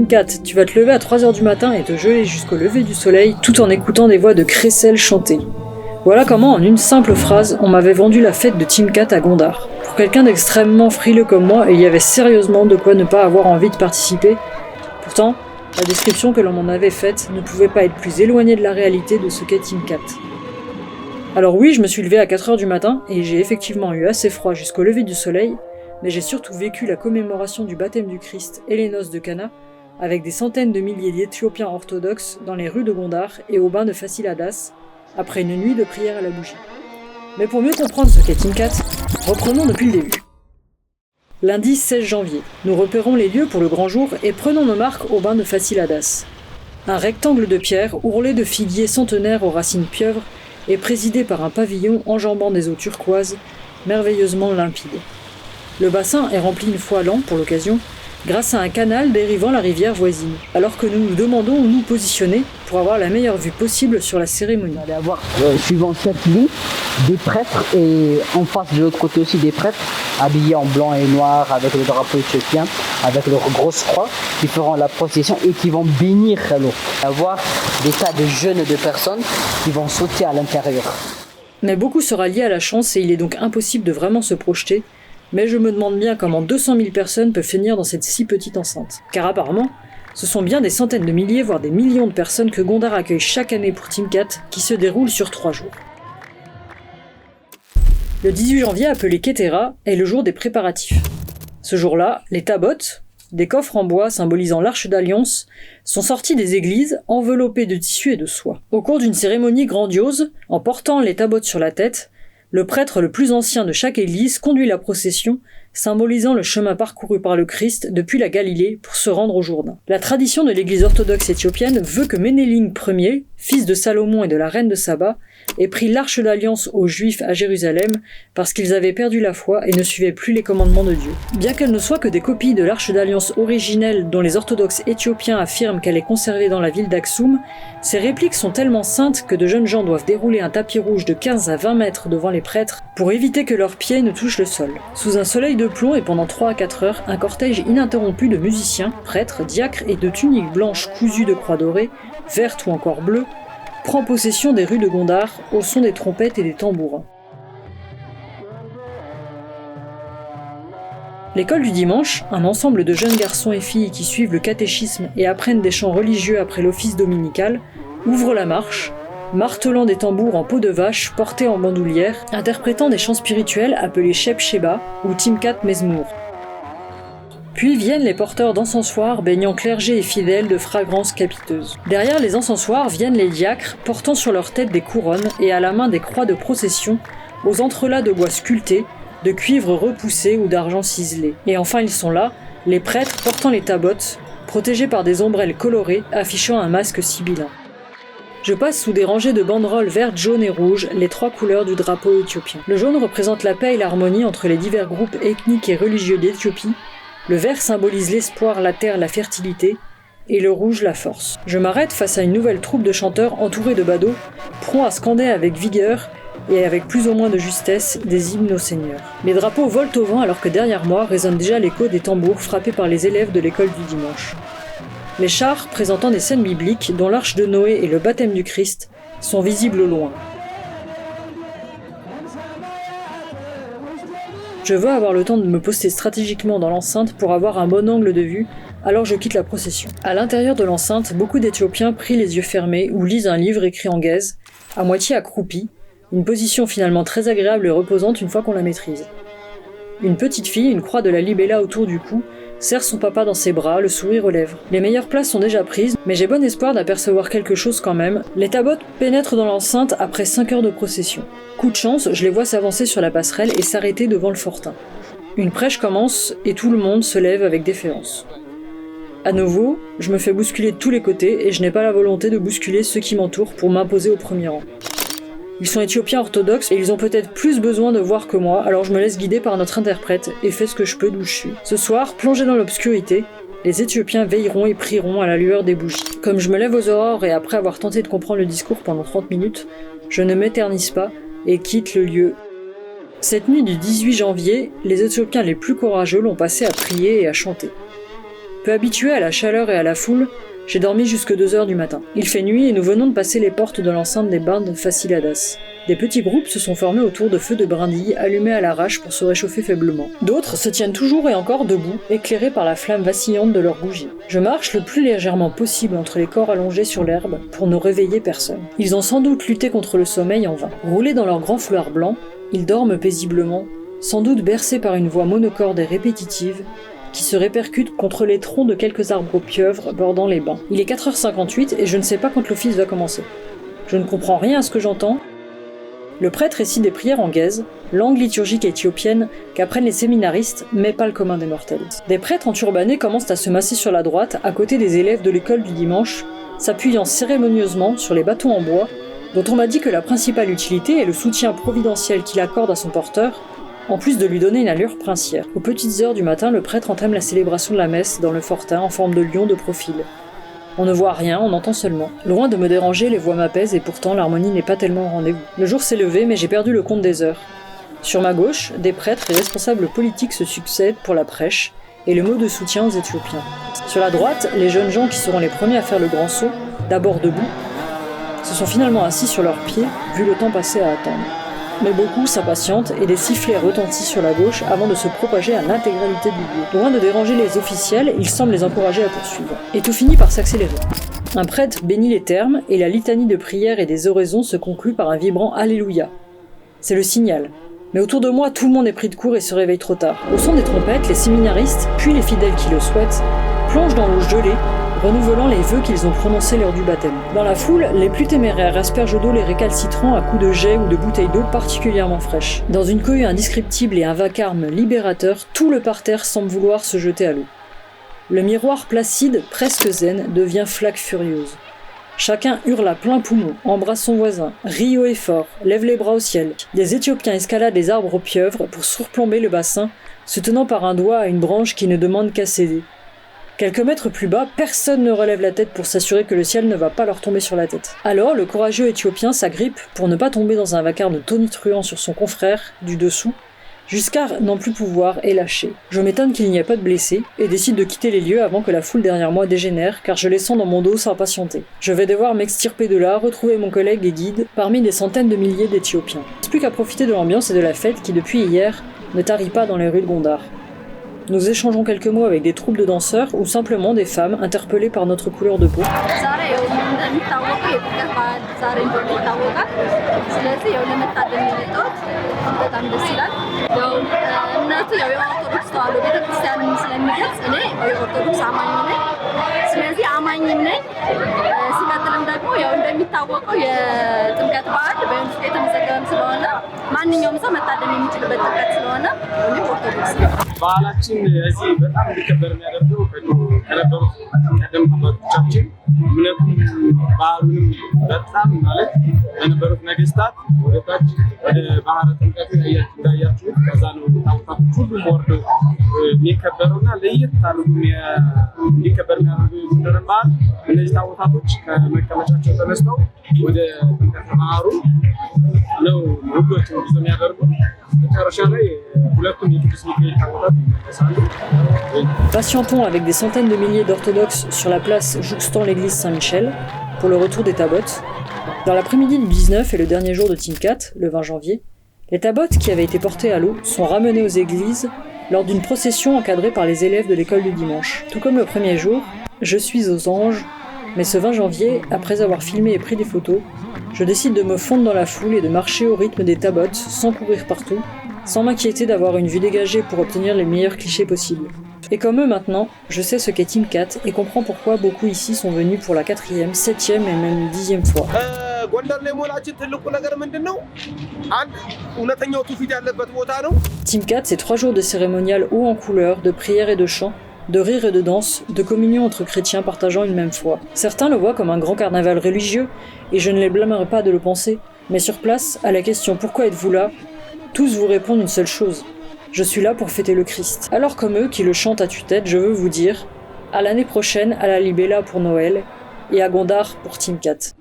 Timkat, tu vas te lever à 3h du matin et te geler jusqu'au lever du soleil tout en écoutant des voix de crécelles chanter. Voilà comment, en une simple phrase, on m'avait vendu la fête de Timkat à Gondar. Pour quelqu'un d'extrêmement frileux comme moi, il y avait sérieusement de quoi ne pas avoir envie de participer. Pourtant, la description que l'on m'en avait faite ne pouvait pas être plus éloignée de la réalité de ce qu'est Timkat. Alors oui, je me suis levé à 4h du matin et j'ai effectivement eu assez froid jusqu'au lever du soleil, mais j'ai surtout vécu la commémoration du baptême du Christ et les noces de Cana avec des centaines de milliers d'Éthiopiens orthodoxes dans les rues de Gondar et au bain de Fasilidas, après une nuit de prière à la bougie. Mais pour mieux comprendre ce qu'est Timkat, reprenons depuis le début. Lundi 16 janvier, nous repérons les lieux pour le grand jour et prenons nos marques au bain de Fasilidas. Un rectangle de pierre ourlé de figuiers centenaires aux racines pieuvres et présidé par un pavillon enjambant des eaux turquoises, merveilleusement limpides. Le bassin est rempli une fois l'an pour l'occasion, grâce à un canal dérivant la rivière voisine, alors que nous nous demandons où nous positionner pour avoir la meilleure vue possible sur la cérémonie. On allait avoir, suivant cette ligne, des prêtres et en face de l'autre côté aussi des prêtres habillés en blanc et noir avec le drapeau éthiopien, avec leur grosse croix, qui feront la procession et qui vont bénir l'eau. Avoir des tas de jeunes de personnes qui vont sauter à l'intérieur. Mais beaucoup sera lié à la chance et il est donc impossible de vraiment se projeter, mais je me demande bien comment 200 000 personnes peuvent finir dans cette si petite enceinte. Car apparemment, ce sont bien des centaines de milliers, voire des millions de personnes que Gondar accueille chaque année pour Timkat, qui se déroule sur 3 jours. Le 18 janvier, appelé Ketera, est le jour des préparatifs. Ce jour-là, les tabots, des coffres en bois symbolisant l'arche d'alliance, sont sortis des églises enveloppés de tissu et de soie. Au cours d'une cérémonie grandiose, en portant les tabots sur la tête, le prêtre le plus ancien de chaque église conduit la procession, symbolisant le chemin parcouru par le Christ depuis la Galilée pour se rendre au Jourdain. La tradition de l'église orthodoxe éthiopienne veut que Ménéling Ier, fils de Salomon et de la reine de Saba, ait pris l'arche d'alliance aux Juifs à Jérusalem parce qu'ils avaient perdu la foi et ne suivaient plus les commandements de Dieu. Bien qu'elle ne soit que des copies de l'arche d'alliance originelle dont les orthodoxes éthiopiens affirment qu'elle est conservée dans la ville d'Aksum, ces répliques sont tellement saintes que de jeunes gens doivent dérouler un tapis rouge de 15 à 20 mètres devant les prêtres pour éviter que leurs pieds ne touchent le sol. Sous un soleil de plomb et pendant 3 à 4 heures, un cortège ininterrompu de musiciens, prêtres, diacres et de tuniques blanches cousues de croix dorées, vertes ou encore bleues, prend possession des rues de Gondar au son des trompettes et des tambourins. L'école du dimanche, un ensemble de jeunes garçons et filles qui suivent le catéchisme et apprennent des chants religieux après l'office dominical, ouvre la marche, martelant des tambours en peau de vache portés en bandoulière, interprétant des chants spirituels appelés Sheb Sheba ou Timkat Mezmour. Puis viennent les porteurs d'encensoirs baignant clergé et fidèles de fragrances capiteuses. Derrière les encensoirs viennent les diacres portant sur leur tête des couronnes et à la main des croix de procession, aux entrelacs de bois sculptés, de cuivre repoussé ou d'argent ciselé. Et enfin ils sont là, les prêtres portant les tabots, protégés par des ombrelles colorées affichant un masque sibyllin. Je passe sous des rangées de banderoles vertes, jaunes et rouges, les 3 couleurs du drapeau éthiopien. Le jaune représente la paix et l'harmonie entre les divers groupes ethniques et religieux d'Éthiopie, le vert symbolise l'espoir, la terre, la fertilité, et le rouge la force. Je m'arrête face à une nouvelle troupe de chanteurs entourés de badauds, prompts à scander avec vigueur et avec plus ou moins de justesse des hymnes au Seigneur. Les drapeaux volent au vent alors que derrière moi résonne déjà l'écho des tambours frappés par les élèves de l'école du dimanche. Les chars, présentant des scènes bibliques, dont l'arche de Noé et le baptême du Christ, sont visibles au loin. Je veux avoir le temps de me poster stratégiquement dans l'enceinte pour avoir un bon angle de vue, alors je quitte la procession. À l'intérieur de l'enceinte, beaucoup d'Éthiopiens prient les yeux fermés ou lisent un livre écrit en gaze, à moitié accroupis, une position finalement très agréable et reposante une fois qu'on la maîtrise. Une petite fille, une croix de la libella autour du cou, serre son papa dans ses bras, le sourire aux lèvres. Les meilleures places sont déjà prises, mais j'ai bon espoir d'apercevoir quelque chose quand même. Les tabots pénètrent dans l'enceinte après 5 heures de procession. Coup de chance, je les vois s'avancer sur la passerelle et s'arrêter devant le fortin. Une prêche commence et tout le monde se lève avec déférence. À nouveau, je me fais bousculer de tous les côtés et je n'ai pas la volonté de bousculer ceux qui m'entourent pour m'imposer au premier rang. Ils sont éthiopiens orthodoxes et ils ont peut-être plus besoin de voir que moi, alors je me laisse guider par notre interprète et fais ce que je peux d'où je suis. Ce soir, plongé dans l'obscurité, les Éthiopiens veilleront et prieront à la lueur des bougies. Comme je me lève aux aurores et après avoir tenté de comprendre le discours pendant 30 minutes, je ne m'éternise pas et quitte le lieu. Cette nuit du 18 janvier, les Éthiopiens les plus courageux l'ont passé à prier et à chanter. Peu habitué à la chaleur et à la foule, j'ai dormi jusque 2h du matin. Il fait nuit et nous venons de passer les portes de l'enceinte des bains de Faciladas. Des petits groupes se sont formés autour de feux de brindilles allumés à l'arrache pour se réchauffer faiblement. D'autres se tiennent toujours et encore debout, éclairés par la flamme vacillante de leurs bougies. Je marche le plus légèrement possible entre les corps allongés sur l'herbe pour ne réveiller personne. Ils ont sans doute lutté contre le sommeil en vain. Roulés dans leurs grands foulards blancs, ils dorment paisiblement, sans doute bercés par une voix monocorde et répétitive, qui se répercute contre les troncs de quelques arbres pieuvres bordant les bains. Il est 4h58 et je ne sais pas quand l'office va commencer. Je ne comprends rien à ce que j'entends. Le prêtre récite des prières en guèze, langue liturgique éthiopienne qu'apprennent les séminaristes, mais pas le commun des mortels. Des prêtres enturbanés commencent à se masser sur la droite, à côté des élèves de l'école du dimanche, s'appuyant cérémonieusement sur les bâtons en bois, dont on m'a dit que la principale utilité est le soutien providentiel qu'il accorde à son porteur, en plus de lui donner une allure princière. Aux petites heures du matin, le prêtre entame la célébration de la messe dans le fortin en forme de lion de profil. On ne voit rien, on entend seulement. Loin de me déranger, les voix m'apaisent et pourtant l'harmonie n'est pas tellement au rendez-vous. Le jour s'est levé, mais j'ai perdu le compte des heures. Sur ma gauche, des prêtres et responsables politiques se succèdent pour la prêche et le mot de soutien aux Éthiopiens. Sur la droite, les jeunes gens qui seront les premiers à faire le grand saut, d'abord debout, se sont finalement assis sur leurs pieds, vu le temps passé à attendre. Mais beaucoup s'impatientent et des sifflets retentissent sur la gauche avant de se propager à l'intégralité du lieu. Loin de déranger les officiels, ils semblent les encourager à poursuivre. Et tout finit par s'accélérer. Un prêtre bénit les termes et la litanie de prières et des oraisons se conclut par un vibrant Alléluia. C'est le signal. Mais autour de moi, tout le monde est pris de court et se réveille trop tard. Au son des trompettes, les séminaristes, puis les fidèles qui le souhaitent, plongent dans l'eau gelée, renouvelant les vœux qu'ils ont prononcés lors du baptême. Dans la foule, les plus téméraires aspergent d'eau les récalcitrants à coups de jets ou de bouteilles d'eau particulièrement fraîches. Dans une cohue indescriptible et un vacarme libérateur, tout le parterre semble vouloir se jeter à l'eau. Le miroir placide, presque zen, devient flaque furieuse. Chacun hurle à plein poumon, embrasse son voisin, rit haut et fort, lève les bras au ciel. Des Éthiopiens escaladent les arbres pieuvres pour surplomber le bassin, se tenant par un doigt à une branche qui ne demande qu'à céder. Quelques mètres plus bas, personne ne relève la tête pour s'assurer que le ciel ne va pas leur tomber sur la tête. Alors, le courageux Éthiopien s'agrippe pour ne pas tomber dans un vacarme tonitruant sur son confrère, du dessous, jusqu'à n'en plus pouvoir et lâcher. Je m'étonne qu'il n'y ait pas de blessés, et décide de quitter les lieux avant que la foule derrière moi dégénère, car je les sens dans mon dos s'impatienter. Je vais devoir m'extirper de là, retrouver mon collègue et guide, parmi des centaines de milliers d'Éthiopiens. Il ne reste plus qu'à profiter de l'ambiance et de la fête qui, depuis hier, ne tarit pas dans les rues de Gondar. Nous échangeons quelques mots avec des troupes de danseurs ou simplement des femmes interpellées par notre couleur de peau. ባህላችን እዚህ በጣም እንዲከበር የሚያደርገው ከነበሩት ቀደም አባቶቻችን እምነቱም ባህሉንም በጣም ማለት በነበሩት ነገስታት ወደታች ወደ ባህረ ጥምቀት እንዳያችሁት ከዛ ነው ታውቃችሁ ሁሉም ወርደው የሚከበሩና ለየት አድርጎ እንዲከበር የሚያደርገው የጎንደርን ባህል እነዚህ ታቦታቶች ከመቀመጫቸው ተነስተው ወደ ጥምቀተ ባህሩ ነው ሁሎችም ጉዞ የሚያደርጉ መጨረሻ ላይ Patientons avec des centaines de milliers d'orthodoxes sur la place jouxtant l'église Saint-Michel pour le retour des tabotes. Dans l'après-midi du 19 et le dernier jour de Timkat, le 20 janvier, les tabotes qui avaient été portées à l'eau sont ramenées aux églises lors d'une procession encadrée par les élèves de l'école du dimanche. Tout comme le premier jour, je suis aux anges, mais ce 20 janvier, après avoir filmé et pris des photos, je décide de me fondre dans la foule et de marcher au rythme des tabotes sans courir partout, sans m'inquiéter d'avoir une vue dégagée pour obtenir les meilleurs clichés possibles. Et comme eux maintenant, je sais ce qu'est Timkat et comprends pourquoi beaucoup ici sont venus pour la 4e, 7e et même 10e fois. Timkat, c'est 3 jours de cérémonial haut en couleurs, de prières et de chants, de rire et de danse, de communion entre chrétiens partageant une même foi. Certains le voient comme un grand carnaval religieux, et je ne les blâmerai pas de le penser, mais sur place, à la question « Pourquoi êtes-vous là ?», tous vous répondent une seule chose. Je suis là pour fêter le Christ. Alors comme eux, qui le chantent à tue-tête, je veux vous dire, à l'année prochaine à la Libella pour Noël, et à Gondar pour Timkat.